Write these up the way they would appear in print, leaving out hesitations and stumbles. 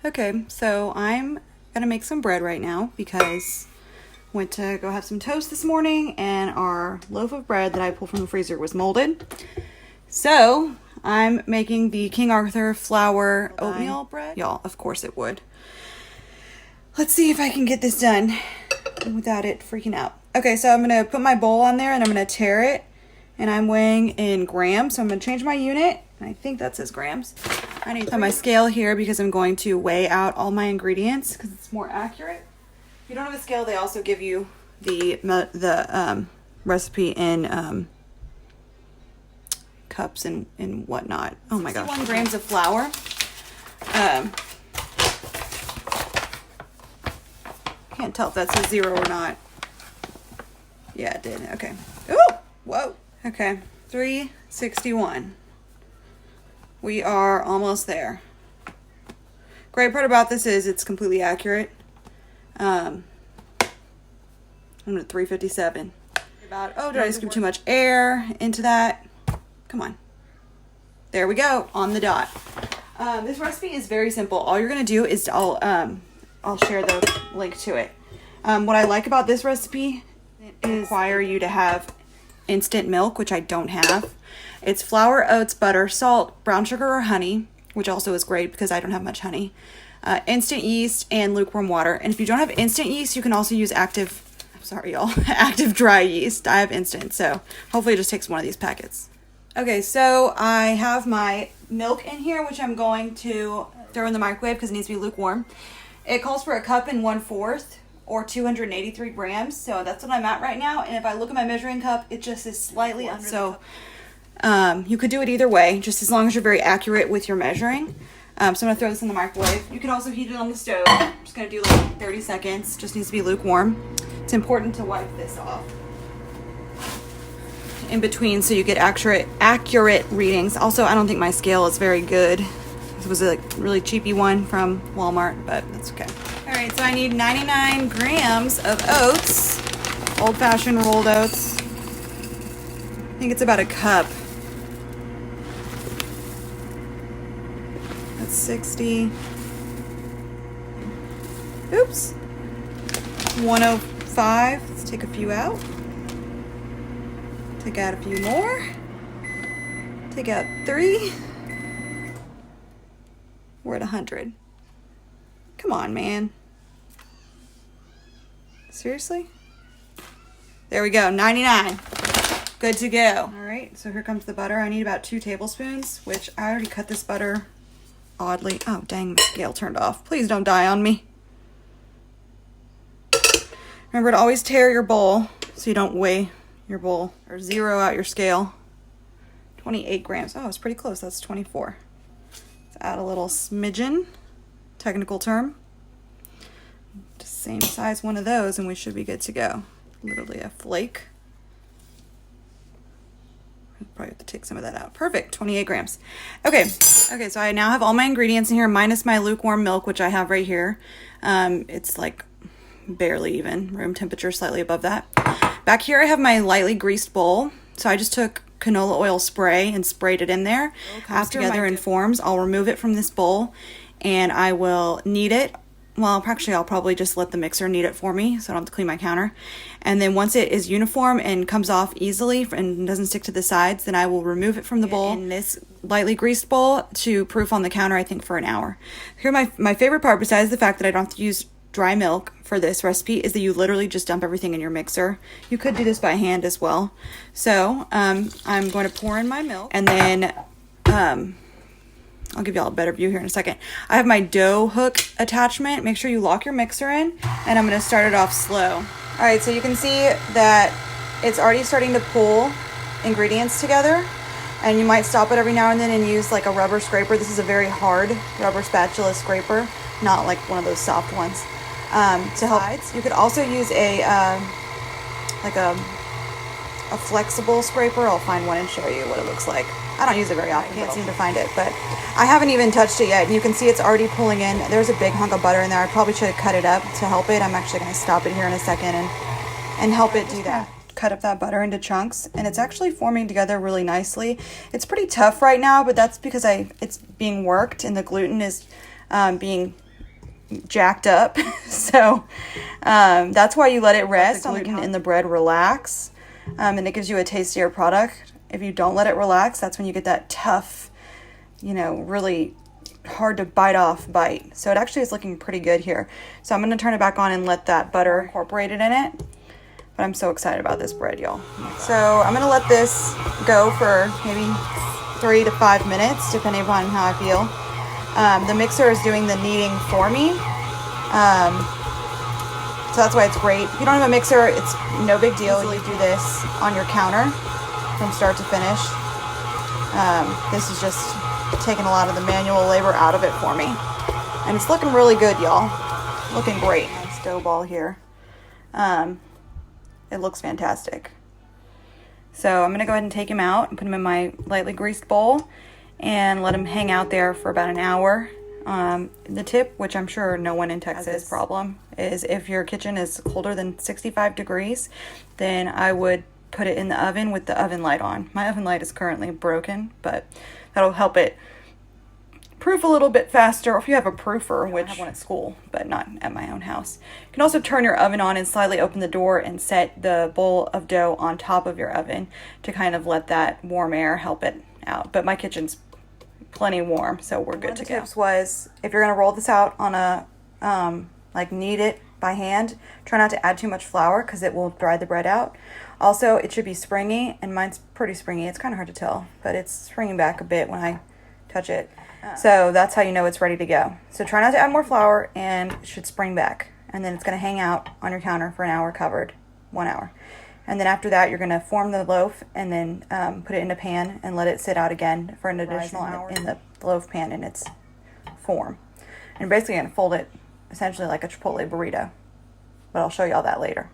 Okay, so I'm gonna make some bread right now because I went to go have some toast this morning and our loaf of bread that I pulled from the freezer was molded. So I'm making the King Arthur flour oatmeal bread. Y'all, of course it would. Let's see if I can get this done without it freaking out. Okay, so I'm gonna put my bowl on there and I'm gonna tare it, and I'm weighing in grams, so I'm gonna change my unit. I think that says grams. I need to put my scale here because I'm going to weigh out all my ingredients because it's more accurate. If you don't have a scale, they also give you the recipe in cups and whatnot. Oh my gosh. 1 grams of flour. Can't tell if that says 0 or not. Yeah, it did. Okay. Oh, whoa. Okay, 361. We are almost there. Great part about this is it's completely accurate. I'm at 357. Oh, did I scoop too much air into that? Come on. There we go, on the dot. This recipe is very simple. All you're gonna do is I'll share the link to it. What I like about this recipe is require you to have instant milk, which I don't have. It's flour, oats, butter, salt, brown sugar or honey, which also is great because I don't have much honey, instant yeast, and lukewarm water. And if you don't have instant yeast, you can also use active dry yeast. I have instant, so hopefully it just takes one of these packets. Okay, so I have my milk in here, which I'm going to throw in the microwave because it needs to be lukewarm. It calls for 1 1/4 cups or 283 grams, so that's what I'm at right now. And if I look at my measuring cup, it just is slightly under. So you could do it either way, just as long as you're very accurate with your measuring. So I'm gonna throw this in the microwave. You can also heat it on the stove. I'm just gonna do like 30 seconds. Just needs to be lukewarm. It's important to wipe this off in between so you get accurate readings. Also, I don't think my scale is very good. This was a really cheapy one from Walmart, but that's okay. All right, so I need 99 grams of oats, old-fashioned rolled oats. I think it's about a cup. That's 60. Oops. 105. Let's take a few out. Take out a few more. Take out 3. We're at 100. Come on, man. Seriously? There we go, 99. Good to go. All right, so here comes the butter. I need about 2 tablespoons, which I already cut this butter oddly. Oh, dang, the scale turned off. Please don't die on me. Remember to always tare your bowl so you don't weigh your bowl or zero out your scale. 28 grams. Oh, it's pretty close. That's 24. Let's add a little smidgen, technical term. Just same size one of those and we should be good to go. Literally a flake. Probably have to take some of that out. Perfect, 28 grams. Okay, so I now have all my ingredients in here minus my lukewarm milk, which I have right here. It's like barely even, room temperature, slightly above that. Back here I have my lightly greased bowl. So I just took canola oil spray and sprayed it in there. After together in forms, I'll remove it from this bowl and I will knead it. Well, actually, I'll probably just let the mixer knead it for me so I don't have to clean my counter. And then once it is uniform and comes off easily and doesn't stick to the sides, then I will remove it from the bowl in this lightly greased bowl to proof on the counter, I think, for an hour. Here, my favorite part, besides the fact that I don't have to use dry milk for this recipe, is that you literally just dump everything in your mixer. You could do this by hand as well. So I'm going to pour in my milk and then I'll give y'all a better view here in a second. I have my dough hook attachment. Make sure you lock your mixer in, and I'm going to start it off slow. All right, so you can see that it's already starting to pull ingredients together, and you might stop it every now and then and use like a rubber scraper. This is a very hard rubber spatula scraper, not like one of those soft ones. To help. You could also use a flexible scraper. I'll find one and show you what it looks like. I don't use it very often. I can't seem to find it, but I haven't even touched it yet. And you can see it's already pulling in. There's a big hunk of butter in there. I probably should have cut it up to help it. I'm actually going to stop it here in a second and help it do that. Cut up that butter into chunks, and it's actually forming together really nicely. It's pretty tough right now, but that's because it's being worked and the gluten is being jacked up. So that's why you let it rest. The gluten in the bread relax, and it gives you a tastier product. If you don't let it relax, that's when you get that tough, you know, really hard to bite off bite. So it actually is looking pretty good here. So I'm going to turn it back on and let that butter incorporate it in it. But I'm so excited about this bread, y'all. So I'm going to let this go for maybe 3 to 5 minutes, depending upon how I feel. The mixer is doing the kneading for me. So that's why it's great. If you don't have a mixer, it's no big deal. You do this on your counter from start to finish. This is just taking a lot of the manual labor out of it for me. And it's looking really good, y'all. Looking great. Nice dough ball here. It looks fantastic. So I'm going to go ahead and take him out and put him in my lightly greased bowl and let him hang out there for about an hour. The tip, which I'm sure no one in Texas has this problem, is if your kitchen is colder than 65 degrees, then I would put it in the oven with the oven light on. My oven light is currently broken, but that'll help it proof a little bit faster. Or if you have a proofer, which I have one at school, but not at my own house. You can also turn your oven on and slightly open the door and set the bowl of dough on top of your oven to kind of let that warm air help it out. But my kitchen's plenty warm, so we're good to go. One of the tips was, if you're going to roll this out on a, like knead it by hand, try not to add too much flour because it will dry the bread out. Also, it should be springy, and mine's pretty springy. It's kind of hard to tell, but it's springing back a bit when I touch it. So that's how you know it's ready to go. So try not to add more flour, and it should spring back. And then it's going to hang out on your counter for an hour covered, 1 hour. And then after that, you're going to form the loaf and then put it in a pan and let it sit out again for an additional hour in the loaf pan in its form. And you're basically going to fold it essentially like a Chipotle burrito. But I'll show you all that later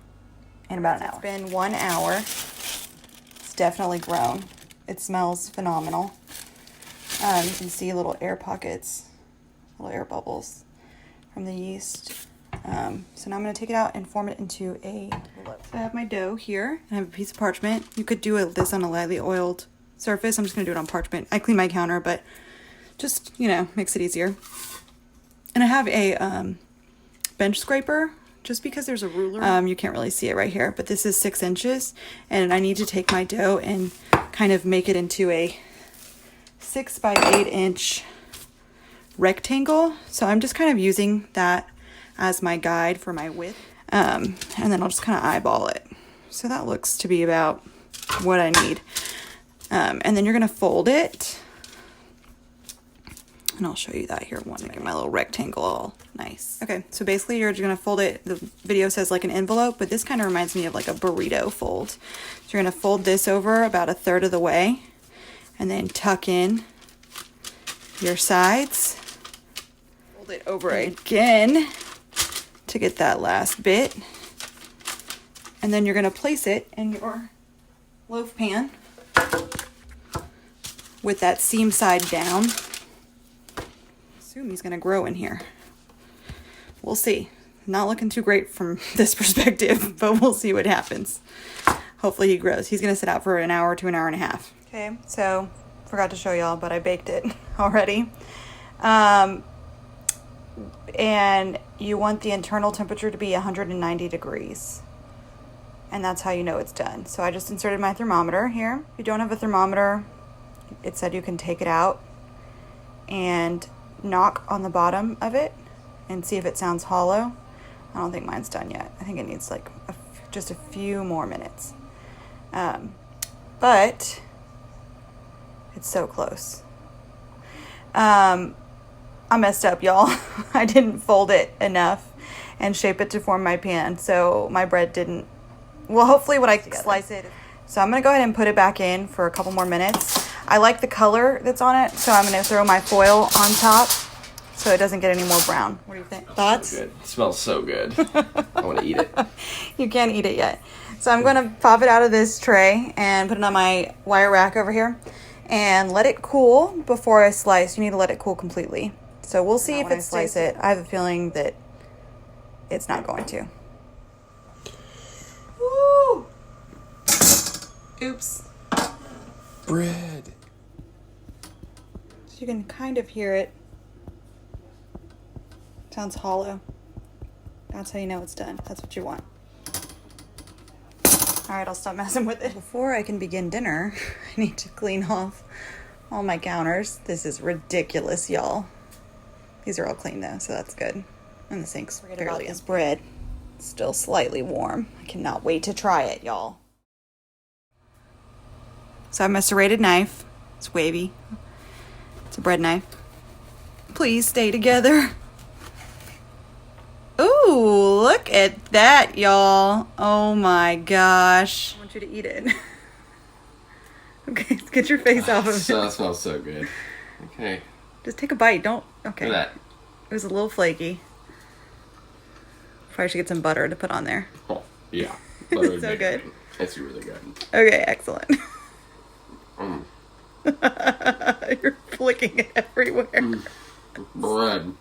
in about an hour. It's been 1 hour. It's definitely grown. It smells phenomenal. You can see little air pockets, little air bubbles from the yeast. So now I'm going to take it out and form it into a loaf. So I have my dough here. I have a piece of parchment. You could do this on a lightly oiled surface. I'm just going to do it on parchment. I clean my counter, but just, you know, makes it easier. And I have a bench scraper, just because there's a ruler. You can't really see it right here, but this is 6 inches. And I need to take my dough and kind of make it into a 6 by 8 inch rectangle. So I'm just kind of using that as my guide for my width. And then I'll just kind of eyeball it. So that looks to be about what I need. And then you're going to fold it. And I'll show you that here once I get my little rectangle all nice. Okay, so basically you're just going to fold it. The video says like an envelope, but this kind of reminds me of like a burrito fold. So you're going to fold this over about 1/3 of the way. And then tuck in your sides. Fold it over again to get that last bit. And then you're going to place it in your loaf pan with that seam side down. Assume he's going to grow in here. We'll see. Not looking too great from this perspective, but we'll see what happens. Hopefully he grows. He's going to sit out for an hour to an hour and a half. Okay, so forgot to show y'all, but I baked it already. And you want the internal temperature to be 190 degrees. And that's how you know it's done. So I just inserted my thermometer here. If you don't have a thermometer, it said you can take it out and knock on the bottom of it and see if it sounds hollow. I don't think mine's done yet. I think it needs like just a few more minutes. But it's so close. I messed up, y'all. I didn't fold it enough and shape it to form my pan, so my bread didn't. Well, hopefully when I slice it. So I'm going to go ahead and put it back in for a couple more minutes. I like the color that's on it, so I'm going to throw my foil on top so it doesn't get any more brown. What do you think? Thoughts? So good. It smells so good. I want to eat it. You can't eat it yet. So I'm going to pop it out of this tray and put it on my wire rack over here and let it cool before I slice. You need to let it cool completely. So we'll see if I slice it. I have a feeling that it's not going to. Woo! Oops. Bread. So you can kind of hear it Sounds hollow. That's how you know it's done. That's what you want. All right, I'll stop messing with it. Before I can begin dinner, I need to clean off all my counters. This is ridiculous, y'all. These are all clean though, so that's good. And the sink's fairly this bread. It's still slightly warm. I cannot wait to try it, y'all. So I have my serrated knife. It's wavy. It's a bread knife. Please stay together. Ooh, look at that, y'all. Oh my gosh. I want you to eat it. Okay, get your face off of it. That smells so good. Okay. Just take a bite. Don't. Okay. Look at that. It was a little flaky. Probably should get some butter to put on there. Oh, yeah. Butter would So make good. it. It's really good. Okay, excellent. Mm. You're flicking it everywhere. Bread.